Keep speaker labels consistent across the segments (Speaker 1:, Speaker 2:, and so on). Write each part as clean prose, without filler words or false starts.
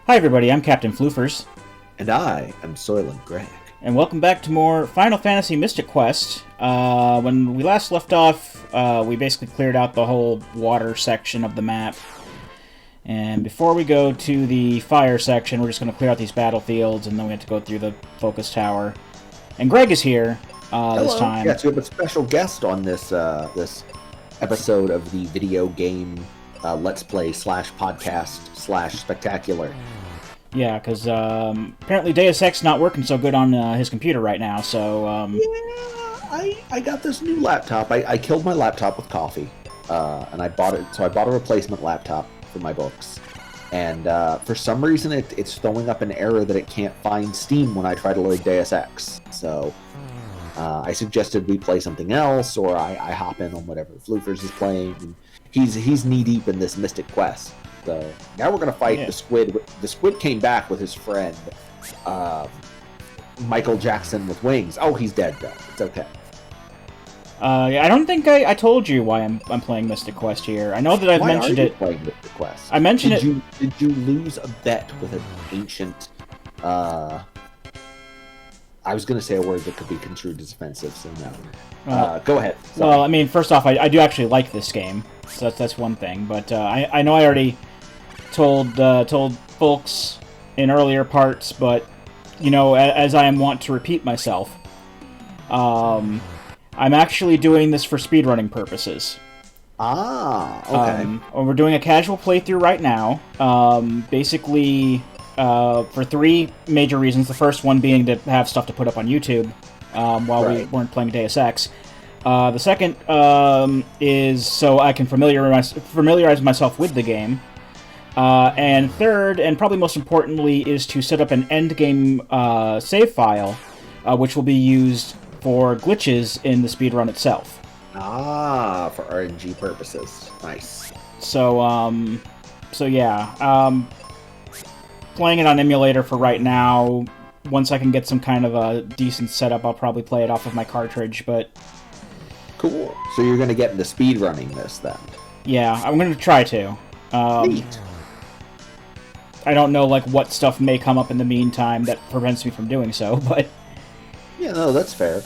Speaker 1: Hi everybody, I'm Captain Floofers.
Speaker 2: And I am Soylent Greg.
Speaker 1: And welcome back to more Final Fantasy Mystic Quest. When we last left off, we basically cleared out the whole water section of the map. And before we go to the fire section, we're just going to clear out these battlefields, and then we have to go through the focus tower. And Greg is here this time.
Speaker 2: Yes, we have a special guest on this this episode of the video game Let's Play / podcast / spectacular.
Speaker 1: Yeah, because apparently Deus Ex not working so good on his computer right now, so...
Speaker 2: Yeah, I got this new laptop. I killed my laptop with coffee, and I bought it. So I bought a replacement laptop for my books. And for some reason, it's throwing up an error that it can't find Steam when I try to load Deus Ex. So I suggested we play something else, or I hop in on whatever Floofers is playing. And he's knee-deep in this Mystic Quest. So now we're going to fight the squid. The squid came back with his friend, Michael Jackson with wings. Oh, he's dead, though. It's okay.
Speaker 1: I don't think I told you why I'm playing Mystic Quest here. I know that I've mentioned it.
Speaker 2: Playing Mystic Quest?
Speaker 1: I mentioned it.
Speaker 2: Did you lose a bet with an ancient... I was going to say a word that could be construed as offensive, so no. Go ahead. Sorry.
Speaker 1: Well, I mean, first off, I do actually like this game, so that's one thing. But I know I already told folks in earlier parts, but you know, as I am wont to repeat myself, I'm actually doing this for speedrunning purposes.
Speaker 2: Okay.
Speaker 1: We're doing a casual playthrough right now. Basically, for three major reasons. The first one being to have stuff to put up on YouTube while we weren't playing Deus Ex. The second is so I can familiarize myself with the game. And third, and probably most importantly, is to set up an endgame save file, which will be used for glitches in the speedrun itself.
Speaker 2: For RNG purposes. Nice.
Speaker 1: So yeah. Playing it on emulator for right now. Once I can get some kind of a decent setup, I'll probably play it off of my cartridge, but...
Speaker 2: Cool. So you're going to get into speedrunning this, then?
Speaker 1: Yeah, I'm going to try to.
Speaker 2: Neat.
Speaker 1: I don't know, like, what stuff may come up in the meantime that prevents me from doing so, but...
Speaker 2: Yeah, no, that's fair.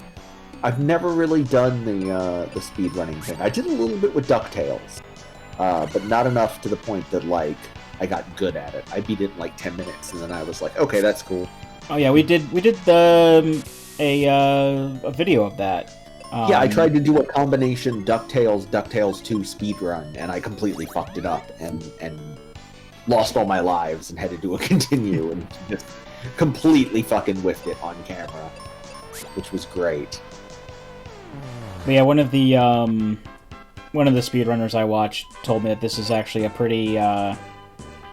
Speaker 2: I've never really done the speedrunning thing. I did a little bit with DuckTales, but not enough to the point that, like, I got good at it. I beat it in, like, 10 minutes, and then I was like, okay, that's cool.
Speaker 1: Oh, yeah, we did a video of that.
Speaker 2: Yeah, I tried to do a combination DuckTales 2 speedrun, and I completely fucked it up, and lost all my lives, and had to do a continue, and just completely fucking whiffed it on camera, which was great.
Speaker 1: But yeah, one of the speedrunners I watched told me that this is actually a pretty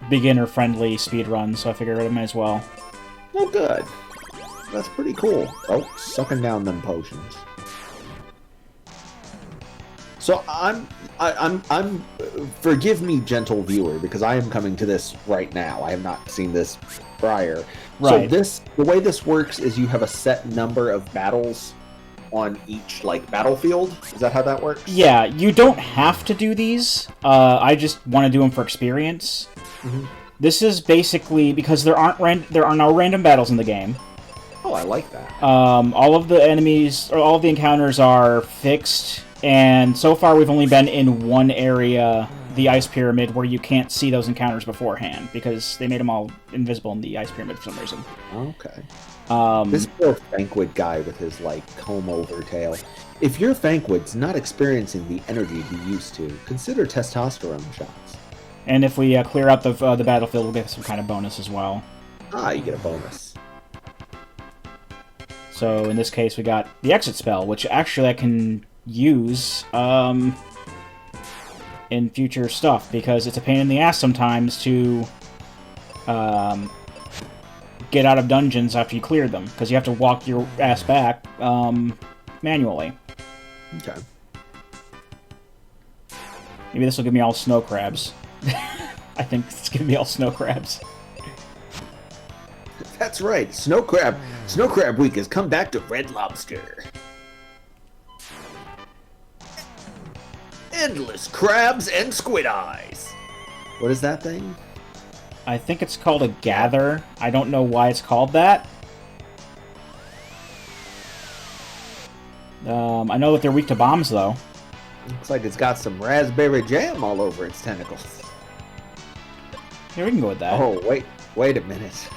Speaker 1: beginner-friendly speedrun, so I figured I might as well.
Speaker 2: Oh, good. That's pretty cool. Oh, sucking down them potions. So I'm. Forgive me, gentle viewer, because I am coming to this right now. I have not seen this prior.
Speaker 1: Right.
Speaker 2: So the way this works is you have a set number of battles on each battlefield. Is that how that works?
Speaker 1: Yeah, you don't have to do these. I just want to do them for experience.
Speaker 2: Mm-hmm.
Speaker 1: This is basically because there are no random battles in the game.
Speaker 2: Oh, I like that.
Speaker 1: All of the enemies, or all of the encounters are fixed, and so far we've only been in one area, the Ice Pyramid, where you can't see those encounters beforehand, because they made them all invisible in the Ice Pyramid for some reason.
Speaker 2: Okay. This poor Thancwood guy with his, comb-over tail. If your Thancwood's not experiencing the energy he used to, consider testosterone shots.
Speaker 1: And if we clear out the battlefield, we'll get some kind of bonus as well.
Speaker 2: You get a bonus.
Speaker 1: So in this case, we got the exit spell, which actually I can use in future stuff, because it's a pain in the ass sometimes to get out of dungeons after you clear them, because you have to walk your ass back manually.
Speaker 2: Okay.
Speaker 1: Maybe this will give me all snow crabs. I think it's giving me all snow crabs.
Speaker 2: That's right, Snow Crab Week has come back to Red Lobster. Endless crabs and squid eyes. What is that thing?
Speaker 1: I think it's called a gather. I don't know why it's called that. I know that they're weak to bombs, though.
Speaker 2: Looks like it's got some raspberry jam all over its tentacles.
Speaker 1: Yeah, we can go with that.
Speaker 2: Oh, wait a minute.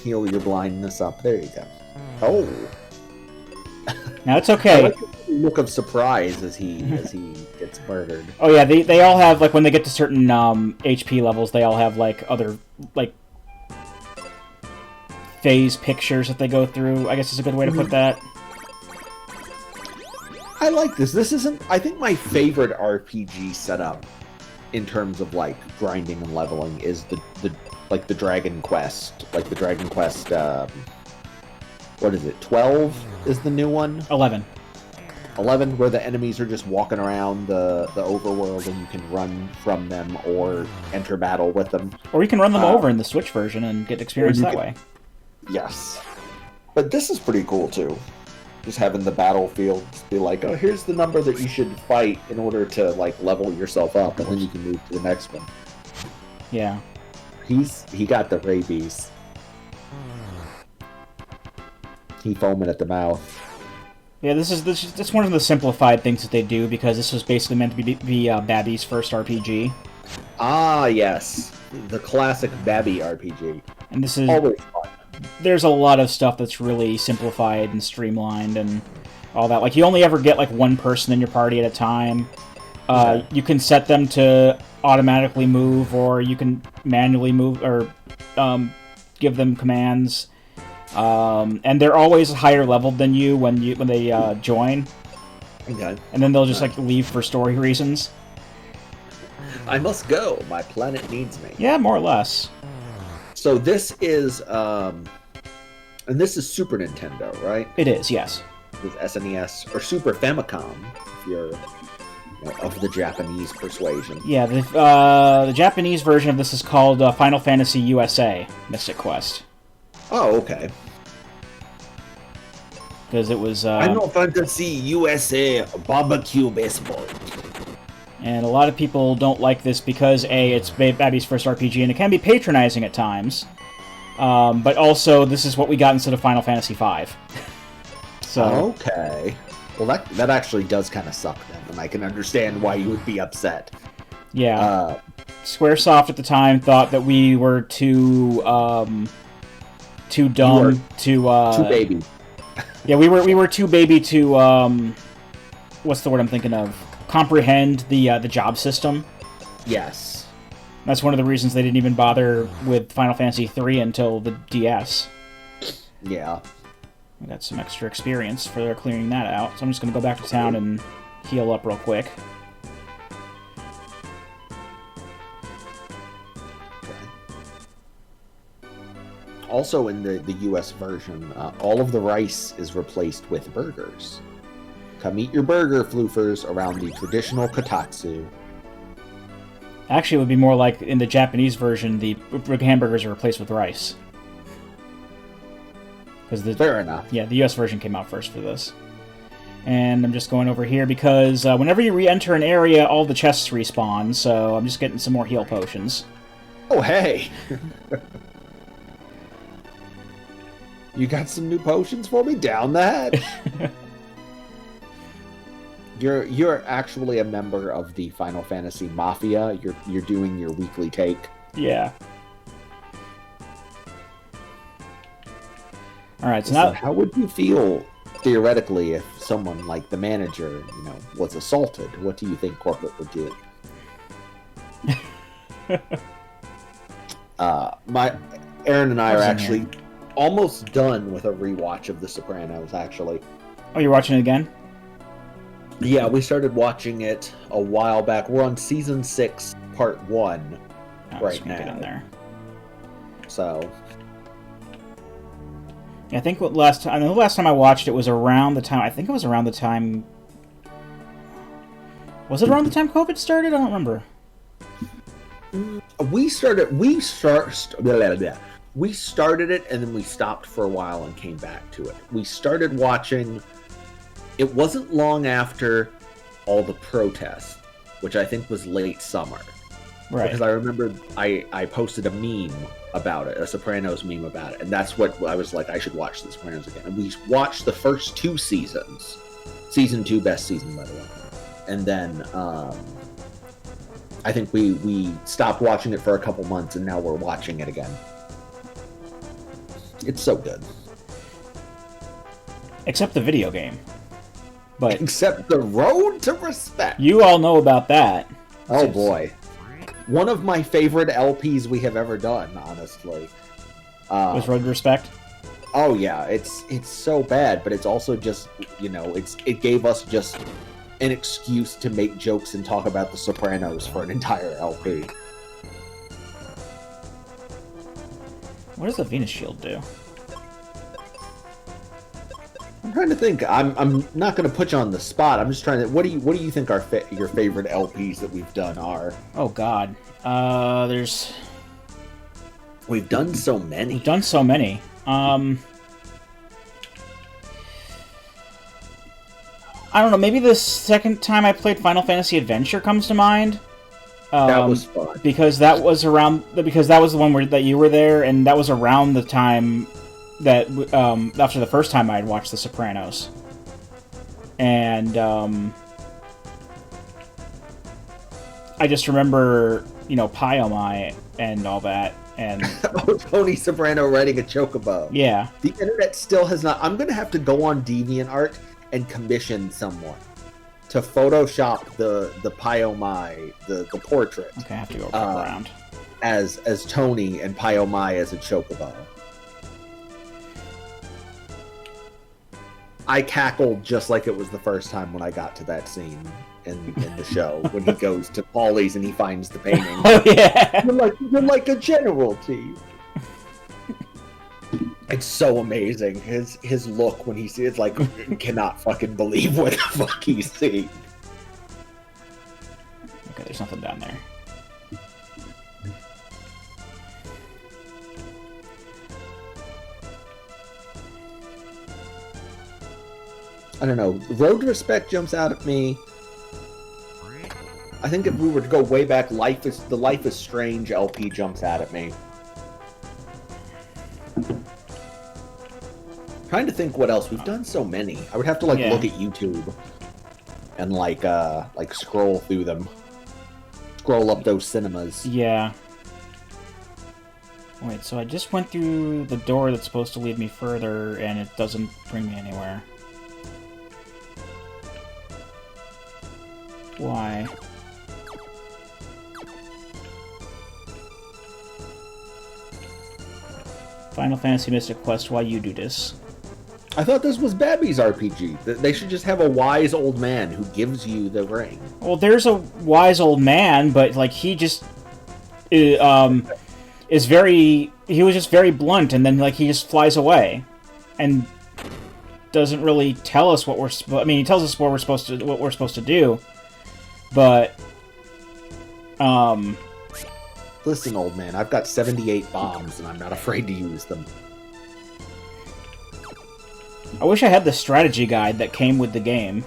Speaker 2: Heal your blindness up. There you go. Oh.
Speaker 1: Now it's okay.
Speaker 2: I like the look of surprise as he gets murdered.
Speaker 1: Oh yeah, they all have, like, when they get to certain HP levels, they all have, like, other, like, phase pictures that they go through, I guess is a good way to put that.
Speaker 2: I like this. This isn't, I think my favorite RPG setup in terms of, like, grinding and leveling is the Dragon Quest. Like, the Dragon Quest, what is it, 12 is the new one?
Speaker 1: 11.
Speaker 2: 11, where the enemies are just walking around the overworld and you can run from them or enter battle with them.
Speaker 1: Or you can run them over in the Switch version and get experience that way.
Speaker 2: Yes. But this is pretty cool, too. Just having the battlefield be like, oh, here's the number that you should fight in order to, like, level yourself up, and then you can move to the next one.
Speaker 1: Yeah.
Speaker 2: He got the rabies. He foaming at the mouth.
Speaker 1: Yeah, this is one of the simplified things that they do, because this was basically meant to be Babby's first RPG.
Speaker 2: Ah, yes. The classic Babby RPG.
Speaker 1: And this is
Speaker 2: always fun.
Speaker 1: There's a lot of stuff that's really simplified and streamlined and all that. Like, you only ever get, like, one person in your party at a time. You can set them to automatically move, or you can manually move, or give them commands. And they're always higher leveled than you when they join.
Speaker 2: Okay.
Speaker 1: And then they'll just, like, leave for story reasons.
Speaker 2: I must go. My planet needs me.
Speaker 1: Yeah, more or less.
Speaker 2: So this is, and this is Super Nintendo, right?
Speaker 1: It is, yes.
Speaker 2: With SNES, or Super Famicom, if you're of the Japanese persuasion.
Speaker 1: Yeah, the Japanese version of this is called Final Fantasy USA Mystic Quest.
Speaker 2: Oh, okay.
Speaker 1: Because it was...
Speaker 2: Final Fantasy USA Barbecue Baseball.
Speaker 1: And a lot of people don't like this because, A, it's Babby's first RPG, and it can be patronizing at times. But also, this is what we got instead of Final Fantasy V. So
Speaker 2: okay. Well, that actually does kind of suck then, and I can understand why you would be upset.
Speaker 1: Yeah. Squaresoft at the time thought that we were too dumb to...
Speaker 2: too baby.
Speaker 1: Yeah, we were too baby to... what's the word I'm thinking of? Comprehend the job system.
Speaker 2: Yes.
Speaker 1: That's one of the reasons they didn't even bother with Final Fantasy III until the DS.
Speaker 2: Yeah.
Speaker 1: We got some extra experience for clearing that out, so I'm just going to go back to town and heal up real quick.
Speaker 2: Okay. Also in the US version, all of the rice is replaced with burgers. Come eat your burger, floofers, around the traditional kotatsu.
Speaker 1: Actually, it would be more like in the Japanese version, the hamburgers are replaced with rice.
Speaker 2: Fair enough.
Speaker 1: Yeah, the US version came out first for this. And I'm just going over here because whenever you re-enter an area, all the chests respawn, so I'm just getting some more heal potions.
Speaker 2: Oh, hey! You got some new potions for me? Down that! You're actually a member of the Final Fantasy Mafia. You're doing your weekly take.
Speaker 1: Yeah. All right. So now,
Speaker 2: how would you feel theoretically if someone like the manager, was assaulted? What do you think corporate would do? Aaron and I are actually almost done with a rewatch of The Sopranos. Actually.
Speaker 1: Oh, you're watching it again?
Speaker 2: Yeah, we started watching it a while back. We're on season 6, part 1 right now.
Speaker 1: Get in there.
Speaker 2: So,
Speaker 1: yeah, I think the last time I watched it was around the time. I think it was around the time. Was it around the time COVID started? I don't remember.
Speaker 2: We started it and then we stopped for a while and came back to it. We started watching. It wasn't long after all the protests which I think was late summer.
Speaker 1: Right.
Speaker 2: Because I remember I posted a meme about it, a Sopranos meme about it, and that's what I was like, I should watch The Sopranos again. And we watched the first 2 seasons. Season 2, best season, by the way. And then I think we stopped watching it for a couple months, and now we're watching it again. It's so good.
Speaker 1: Except the video game. But
Speaker 2: except The Road to Respect.
Speaker 1: You all know about that.
Speaker 2: Oh, boy. One of my favorite LPs we have ever done, honestly.
Speaker 1: Was Road to Respect?
Speaker 2: Oh, yeah. It's so bad, but it's also just, you know, it gave us just an excuse to make jokes and talk about The Sopranos for an entire LP.
Speaker 1: What does the Venus Shield do?
Speaker 2: I'm trying to think. I'm not going to put you on the spot. I'm just trying to. What do you think your favorite LPs that we've done are?
Speaker 1: Oh God,
Speaker 2: We've done so many.
Speaker 1: We've done so many. I don't know. Maybe the second time I played Final Fantasy Adventure comes to mind.
Speaker 2: That was fun
Speaker 1: because that was the one that you were there, and that was around the time that after the first time I had watched The Sopranos, and I just remember, you know, Pyomai and all that, and
Speaker 2: oh, Tony Soprano riding a chocobo.
Speaker 1: Yeah,
Speaker 2: the internet still has not. I'm gonna have to go on DeviantArt and commission someone to Photoshop the Pyomai, the portrait.
Speaker 1: Okay, I have to go around
Speaker 2: as Tony and Pyomai as a chocobo. I cackled just like it was the first time when I got to that scene in the show when he goes to Paulie's and he finds the painting.
Speaker 1: Oh yeah,
Speaker 2: you're like a general, T. It's so amazing. His look when he sees it's like cannot fucking believe what the fuck he's seeing.
Speaker 1: Okay, there's nothing down there.
Speaker 2: I don't know. Road to Respect jumps out at me. I think if we were to go way back, the Life is Strange LP jumps out at me. Trying to think what else. We've done so many. I would have to look at YouTube and like scroll through them. Scroll up those cinemas.
Speaker 1: Yeah. Wait, so I just went through the door that's supposed to lead me further, and it doesn't bring me anywhere. Why? Final Fantasy Mystic Quest, why you do this?
Speaker 2: I thought this was Babby's RPG. They should just have a wise old man who gives you the ring.
Speaker 1: Well, there's a wise old man, but like he just is very. He was just very blunt, and then like he just flies away, and doesn't really tell us what we're. I mean, he tells us what we're supposed to do, but
Speaker 2: Listen, old man, I've got 78 bombs, and I'm not afraid to use them.
Speaker 1: I wish I had the strategy guide that came with the game.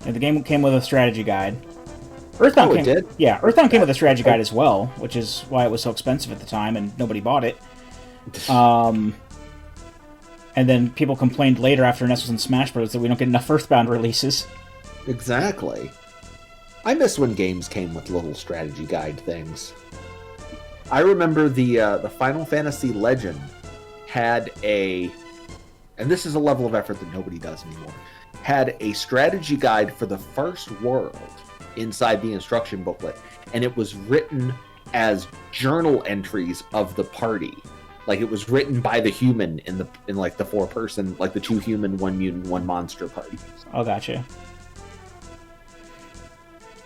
Speaker 1: And the game came with a strategy guide. Earthbound
Speaker 2: it did?
Speaker 1: Yeah, Earthbound came with a strategy guide as well, which is why it was so expensive at the time and nobody bought it. And then people complained later after Ness was in Smash Bros. That we don't get enough Earthbound releases.
Speaker 2: Exactly. I miss when games came with little strategy guide things. I remember the Final Fantasy Legend had and this is a level of effort that nobody does anymore, had a strategy guide for the first world inside the instruction booklet, and it was written as journal entries of the party. Like it was written by the human in like the 4-person, like the 2 human, 1 mutant, 1 monster party.
Speaker 1: Oh, gotcha.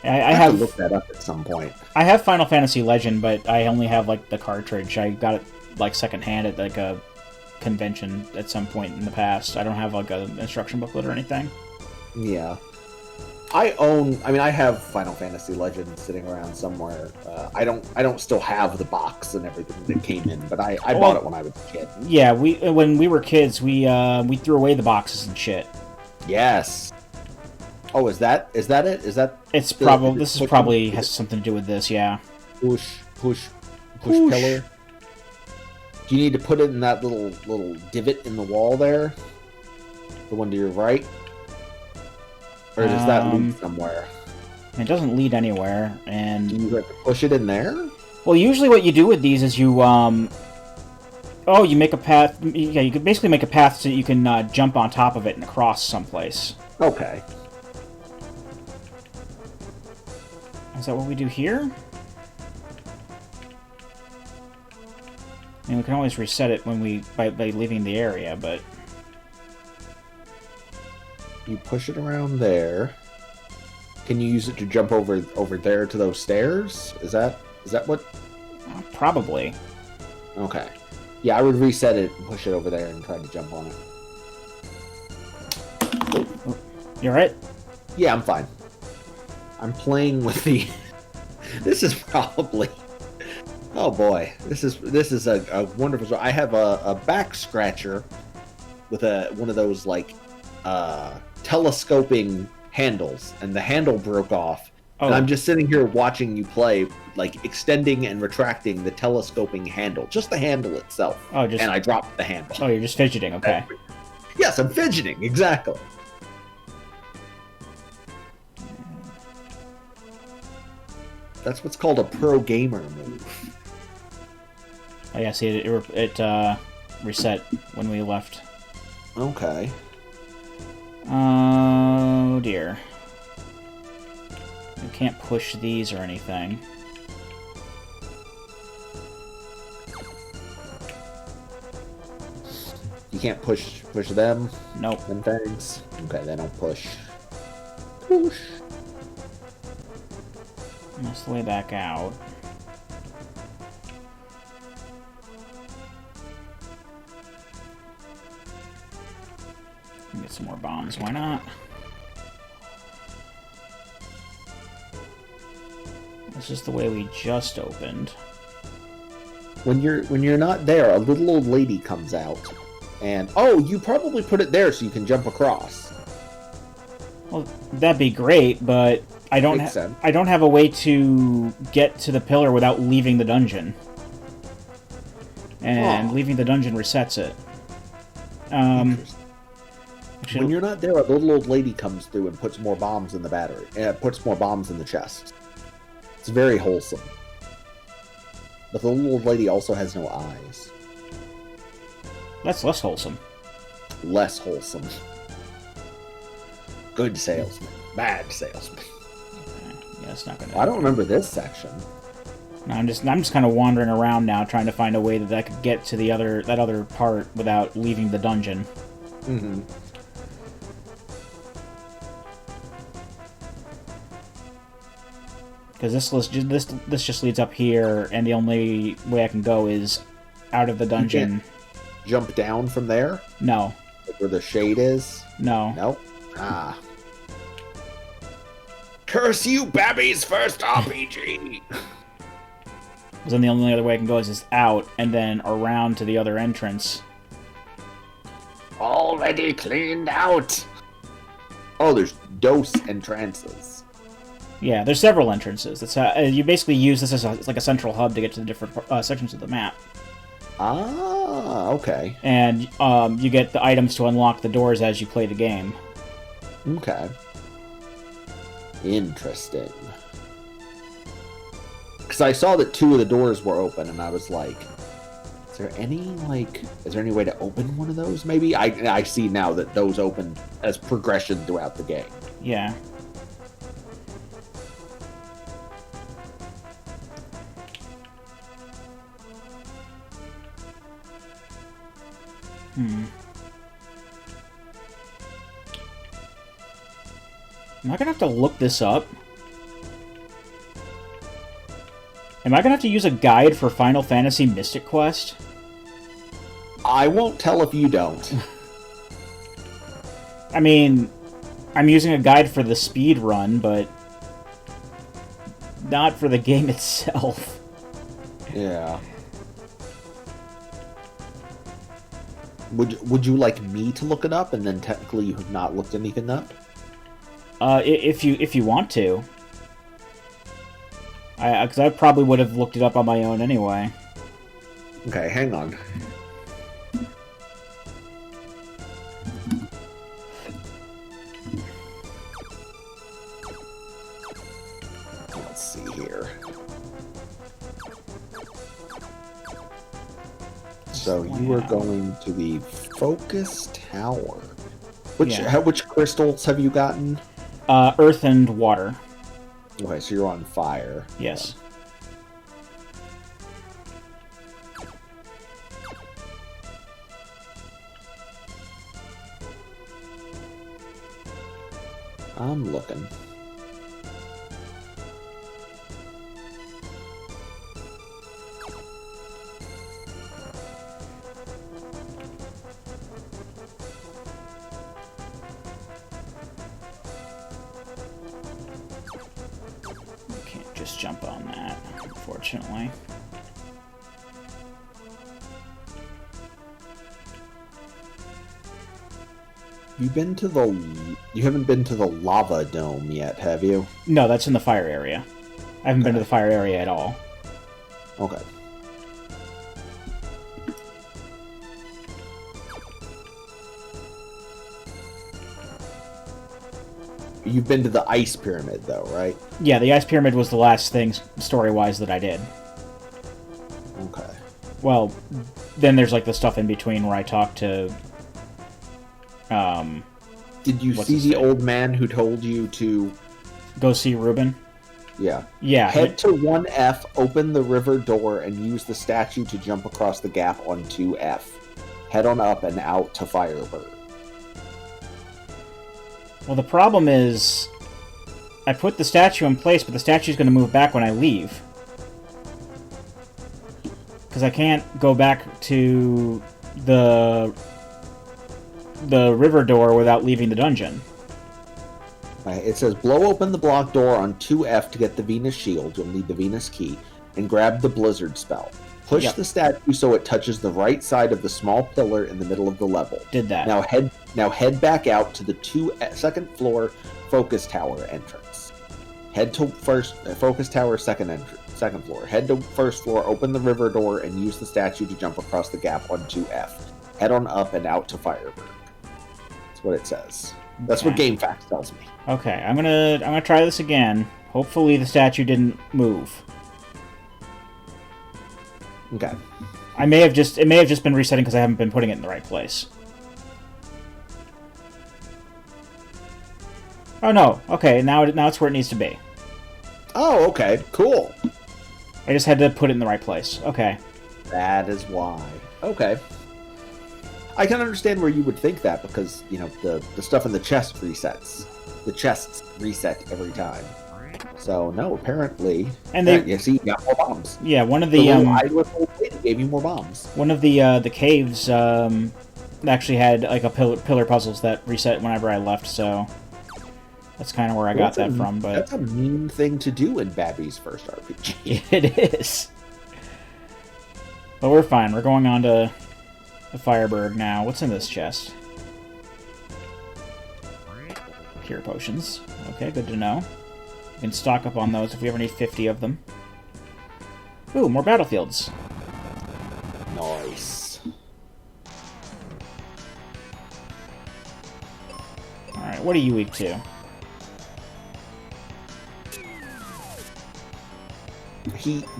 Speaker 2: I have to look that up at some point.
Speaker 1: I have Final Fantasy Legend, but I only have like the cartridge. I got it like secondhand at like a convention at some point in the past. I don't have like an instruction booklet or anything.
Speaker 2: Yeah. I have Final Fantasy Legend sitting around somewhere. I don't still have the box and everything that came in, but I bought it when I was a kid.
Speaker 1: Yeah, when we were kids, we threw away the boxes and shit.
Speaker 2: Yes. Oh, is that it? Is that?
Speaker 1: It's probably this is probably has something to do with this. Yeah.
Speaker 2: Push pillar. Do you need to put it in that little divot in the wall there? The one to your right? Or does that lead somewhere?
Speaker 1: It doesn't lead anywhere, and
Speaker 2: Do you have to push it in there?
Speaker 1: well, usually what you do with these is you you make a path. Yeah, you could basically make a path so that you can jump on top of it and cross someplace.
Speaker 2: Okay.
Speaker 1: Is that what we do here? I mean, we can always reset it when by leaving the area, but
Speaker 2: You push it around there. Can you use it to jump over there to those stairs? Is that what?
Speaker 1: Probably.
Speaker 2: Okay. Yeah, I would reset it and push it over there and try to jump on it.
Speaker 1: You alright?
Speaker 2: Yeah, I'm fine. I'm playing with the... This is probably... Oh boy, this is a wonderful... I have a back scratcher with one of those like telescoping handles, and the handle broke off. Oh. And I'm just sitting here watching you play, like extending and retracting the telescoping handle, just the handle itself.
Speaker 1: Oh,
Speaker 2: and I dropped the handle.
Speaker 1: Oh, you're just fidgeting, okay.
Speaker 2: Yes, I'm fidgeting, exactly. That's what's called a pro gamer move.
Speaker 1: Oh yeah, see, it reset when we left.
Speaker 2: Okay.
Speaker 1: Oh dear. We can't push these or anything.
Speaker 2: You can't push them?
Speaker 1: Nope.
Speaker 2: Them things? Okay, they don't push. Push.
Speaker 1: That's the way back out. Get some more bombs, why not? This is the way we just opened.
Speaker 2: When you're not there, a little old lady comes out, and oh, you probably put it there so you can jump across.
Speaker 1: Well, that'd be great, but I don't have a way to get to the pillar without leaving the dungeon. And leaving the dungeon resets it.
Speaker 2: When you're not there, a little old lady comes through and puts more bombs in the battery. Puts more bombs in the chest. It's very wholesome. But the little old lady also has no eyes.
Speaker 1: That's less wholesome.
Speaker 2: Less wholesome. Good salesman. Bad salesman.
Speaker 1: Okay. Yeah, it's not gonna.
Speaker 2: I don't remember this section.
Speaker 1: No, I'm just kind of wandering around now, trying to find a way that I could get to that other part without leaving the dungeon.
Speaker 2: Mm-hmm.
Speaker 1: Because this just leads up here, and the only way I can go is out of the dungeon.
Speaker 2: You can't jump down from there?
Speaker 1: No.
Speaker 2: Like where the shade is?
Speaker 1: No.
Speaker 2: Nope. Ah. Curse you, Babby's first RPG!
Speaker 1: Because then the only other way I can go is just out, and then around to the other entrance.
Speaker 2: Already cleaned out! Oh, there's dose entrances.
Speaker 1: Yeah, there's several entrances. That's how, you basically use this as like a central hub to get to the different sections of the map.
Speaker 2: Ah, okay.
Speaker 1: And you get the items to unlock the doors as you play the game.
Speaker 2: Okay. Interesting. Because I saw that 2 of the doors were open, and I was like, is there any way to open one of those, maybe? I see now that those open as progression throughout the game.
Speaker 1: Yeah. Am I gonna have to look this up? Am I gonna have to use a guide for Final Fantasy Mystic Quest?
Speaker 2: I won't tell if you don't.
Speaker 1: I mean, I'm using a guide for the speed run, but not for the game itself.
Speaker 2: Yeah. Would you like me to look it up, and then technically you have not looked anything up?
Speaker 1: If you want to. Because I probably would have looked it up on my own anyway.
Speaker 2: Okay, hang on. Let's see here. So you are going to the Focus Tower. Which crystals have you gotten?
Speaker 1: Earth and water.
Speaker 2: Okay, so you're on fire.
Speaker 1: Yes.
Speaker 2: I'm looking.
Speaker 1: Can't just jump on that, unfortunately.
Speaker 2: You haven't been to the lava dome yet, have you?
Speaker 1: No, that's in the fire area. I haven't been to the fire area at all.
Speaker 2: Okay. You've been to the ice pyramid, though, right?
Speaker 1: Yeah, the ice pyramid was the last thing, story-wise, that I did.
Speaker 2: Okay.
Speaker 1: Well, then there's, like, the stuff in between where I talked to...
Speaker 2: Did you see the old man who told you to...
Speaker 1: Go see Ruben?
Speaker 2: Yeah.
Speaker 1: Yeah.
Speaker 2: Head to 1F, open the river door, and use the statue to jump across the gap on 2F. Head on up and out to Firebird.
Speaker 1: Well, the problem is... I put the statue in place, but the statue's going to move back when I leave. Because I can't go back to the river door without leaving the dungeon.
Speaker 2: It says, blow open the block door on 2F to get the Venus shield. You'll need the Venus key. And grab the Blizzard spell. Push the statue so it touches the right side of the small pillar in the middle of the level.
Speaker 1: Did that.
Speaker 2: Now head back out to the second floor Focus Tower entrance. Head to Focus Tower second floor. Head to first floor, open the river door, and use the statue to jump across the gap on 2F. Head on up and out to Firebird. That's what it says. That's what GameFAQs tells me.
Speaker 1: Okay, I'm gonna try this again. Hopefully the statue didn't move.
Speaker 2: Okay.
Speaker 1: It may have just been resetting because I haven't been putting it in the right place. Oh no. Okay, now it's where it needs to be.
Speaker 2: Oh, okay. Cool.
Speaker 1: I just had to put it in the right place. Okay.
Speaker 2: That is why. Okay. I can understand where you would think that because, you know, the stuff in the chest resets. The chests reset every time. So, no, apparently...
Speaker 1: And they...
Speaker 2: you see, you got more bombs.
Speaker 1: Yeah, one of the...
Speaker 2: gave you more bombs.
Speaker 1: One of the caves actually had, like, a pillar puzzles that reset whenever I left, so... That's kind of where I got that from, but...
Speaker 2: That's a mean thing to do in Babby's first RPG.
Speaker 1: It is. But we're fine. We're going on to the Firebird now. What's in this chest? Cure potions. Okay, good to know. We can stock up on those if we ever need 50 of them. Ooh, more battlefields.
Speaker 2: Nice.
Speaker 1: Alright, what are you weak to?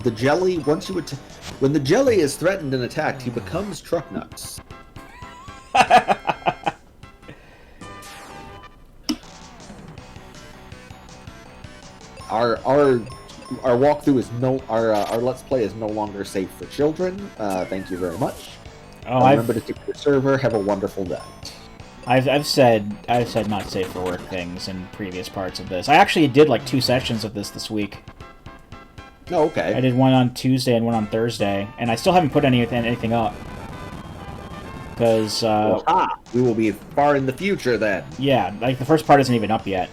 Speaker 2: The jelly, when the jelly is threatened and attacked, he becomes truck nuts. Our walkthrough is our Let's Play is no longer safe for children. Thank you very much.
Speaker 1: Oh,
Speaker 2: remember to keep your server. Have a wonderful day.
Speaker 1: I've said not safe for work things in previous parts of this. I actually did like 2 sessions of this week.
Speaker 2: Oh, okay.
Speaker 1: I did one on Tuesday and one on Thursday, and I still haven't put anything up. Because,
Speaker 2: we will be far in the future then.
Speaker 1: Yeah, like the first part isn't even up yet.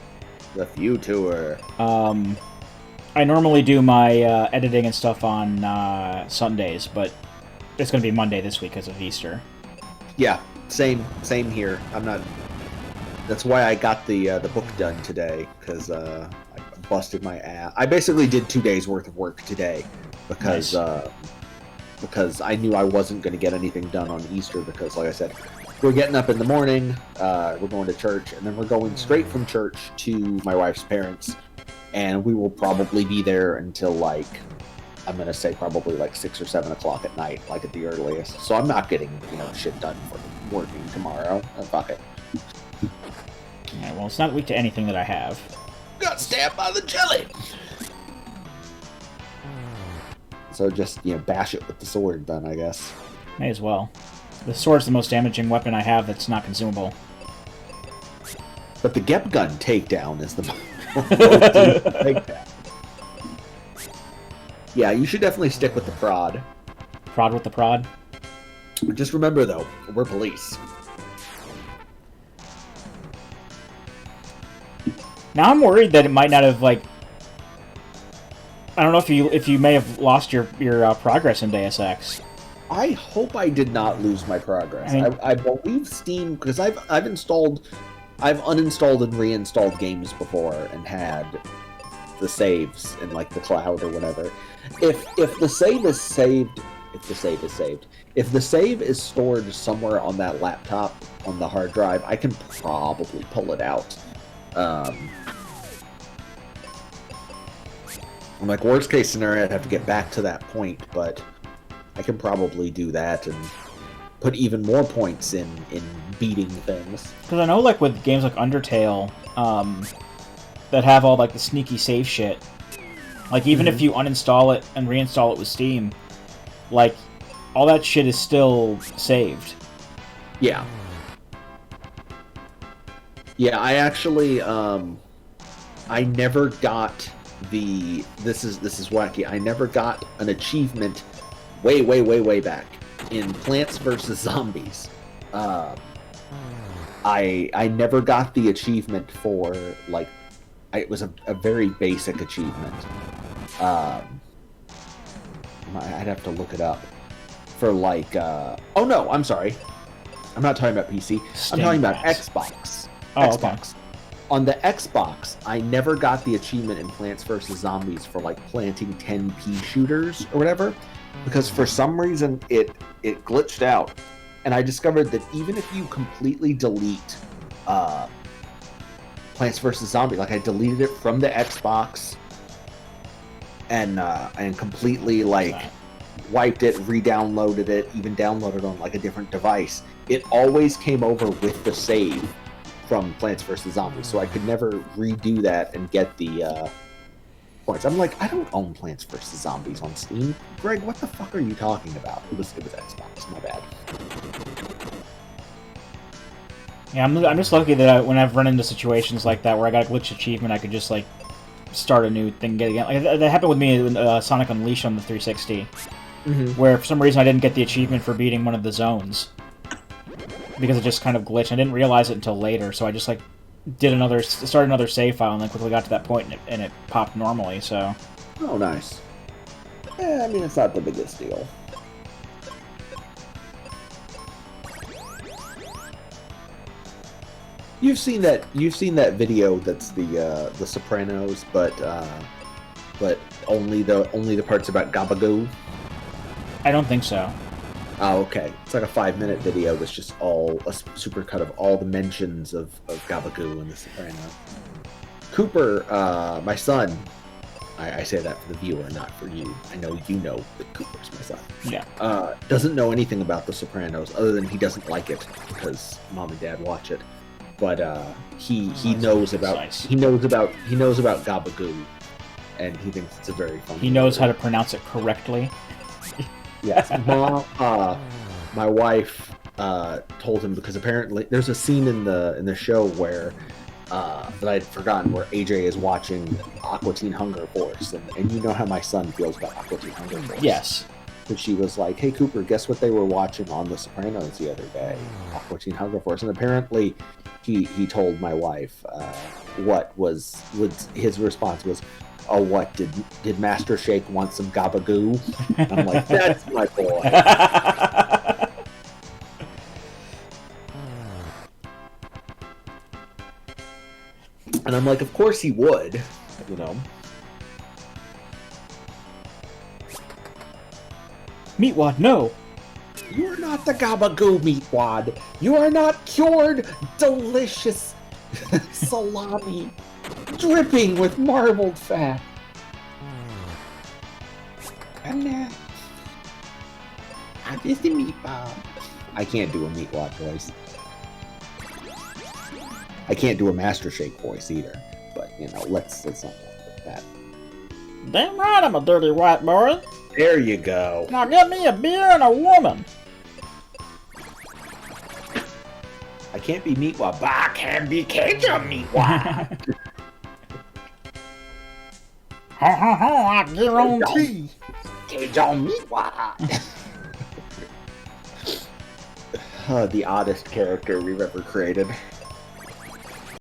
Speaker 2: The future.
Speaker 1: I normally do my editing and stuff on Sundays, but it's going to be Monday this week because of Easter.
Speaker 2: Yeah, same here. I'm not. That's why I got the book done today, because I busted my ass. I basically did 2 days worth of work today because
Speaker 1: Nice.
Speaker 2: Because I knew I wasn't going to get anything done on Easter, because, like I said, we're getting up in the morning, we're going to church, and then we're going straight from church to my wife's parents, and we will probably be there until, like, I'm going to say probably like 6 or 7 o'clock at night, like at the earliest. So I'm not getting, shit done for working tomorrow. Oh, fuck it.
Speaker 1: Yeah, well, it's not weak to anything that I have.
Speaker 2: Got stabbed by the jelly! So just, bash it with the sword then, I guess.
Speaker 1: May as well. The sword's the most damaging weapon I have that's not consumable.
Speaker 2: But the Gep gun takedown is the most takedown. Yeah, you should definitely stick with the prod.
Speaker 1: Prod with the prod?
Speaker 2: Just remember, though, we're police.
Speaker 1: Now I'm worried that it might not have, like... I don't know if you may have lost your progress in Deus Ex.
Speaker 2: I hope I did not lose my progress.
Speaker 1: I mean,
Speaker 2: I believe Steam, because I've uninstalled and reinstalled games before and had the saves in like the cloud or whatever. If the save is saved, if the save is stored somewhere on that laptop on the hard drive, I can probably pull it out. I'm like, worst case scenario, I'd have to get back to that point, but I can probably do that and put even more points in beating things.
Speaker 1: Because I know, like, with games like Undertale, that have all, like, the sneaky save shit, like, even if you uninstall it and reinstall it with Steam, like, all that shit is still saved.
Speaker 2: Yeah. Yeah, I actually, I never got this is wacky. I never got an achievement way back in Plants vs. Zombies. I never got the achievement for, like, it was a very basic achievement. I'd have to look it up. For, like, oh no, I'm sorry. I'm not talking about PC. I'm talking about Xbox.
Speaker 1: Oh,
Speaker 2: Xbox. Okay. On the Xbox, I never got the achievement in Plants vs. Zombies for, like, planting 10 pea shooters or whatever, because for some reason it glitched out, and I discovered that even if you completely delete Plants vs. Zombies, like, I deleted it from the Xbox and completely, like, wiped it, re-downloaded it, even downloaded on, like, a different device, it always came over with the save from Plants vs. Zombies, so I could never redo that and get the points. I'm like, I don't own Plants vs. Zombies on Steam. Greg, what the fuck are you talking about? It was Xbox, my bad.
Speaker 1: Yeah, I'm just lucky that when I've run into situations like that where I got a glitch achievement, I could just, like, start a new thing, get again. Like, that happened with me in Sonic Unleashed on the 360, where for some reason I didn't get the achievement for beating one of the zones. Because it just kind of glitched. I didn't realize it until later, so I just, like, started another save file and then quickly got to that point and it popped normally, so...
Speaker 2: Oh, nice. Yeah, I mean, it's not the biggest deal. You've seen that video that's the Sopranos, but only the parts about Gabagoo?
Speaker 1: I don't think so.
Speaker 2: Oh, okay. It's like a 5-minute video that's just all a supercut of all the mentions of Gabagoo and the Sopranos. Cooper, my son, I say that for the viewer, not for you. I know you know that Cooper's my son.
Speaker 1: Yeah.
Speaker 2: Doesn't know anything about the Sopranos other than he doesn't like it because mom and dad watch it. But he knows about Gabagoo, and he thinks it's a very fun.
Speaker 1: He knows how to pronounce it correctly.
Speaker 2: Yes, my wife told him, because apparently there's a scene in the show where that I'd forgotten, where AJ is watching Aqua Teen Hunger Force, and you know how my son feels about Aqua Teen Hunger Force.
Speaker 1: Yes.
Speaker 2: And she was like, "Hey Cooper, guess what they were watching on The Sopranos the other day? Aqua Teen Hunger Force." And apparently, he told my wife what was his response was, "Oh, what did Master Shake want some Gabagoo?" And I'm like, "That's my boy." And I'm like, of course he would, you know.
Speaker 1: Meatwad, no!
Speaker 2: You are not the Gabagoo, Meatwad. You are not cured, delicious salami, dripping with marbled fat. I'm just a meatball. I can't do a Meatwad voice. I can't do a Master Shake voice either. But, you know, let's not talk about that.
Speaker 1: Damn right I'm a dirty white boy.
Speaker 2: There you go.
Speaker 1: Now get me a beer and a woman.
Speaker 2: I can't be Meatwad, but I can be Cajun Meatwad.
Speaker 1: Ha ha ha, I guarantee.
Speaker 2: Cajun Meatwad. The oddest character we've ever created.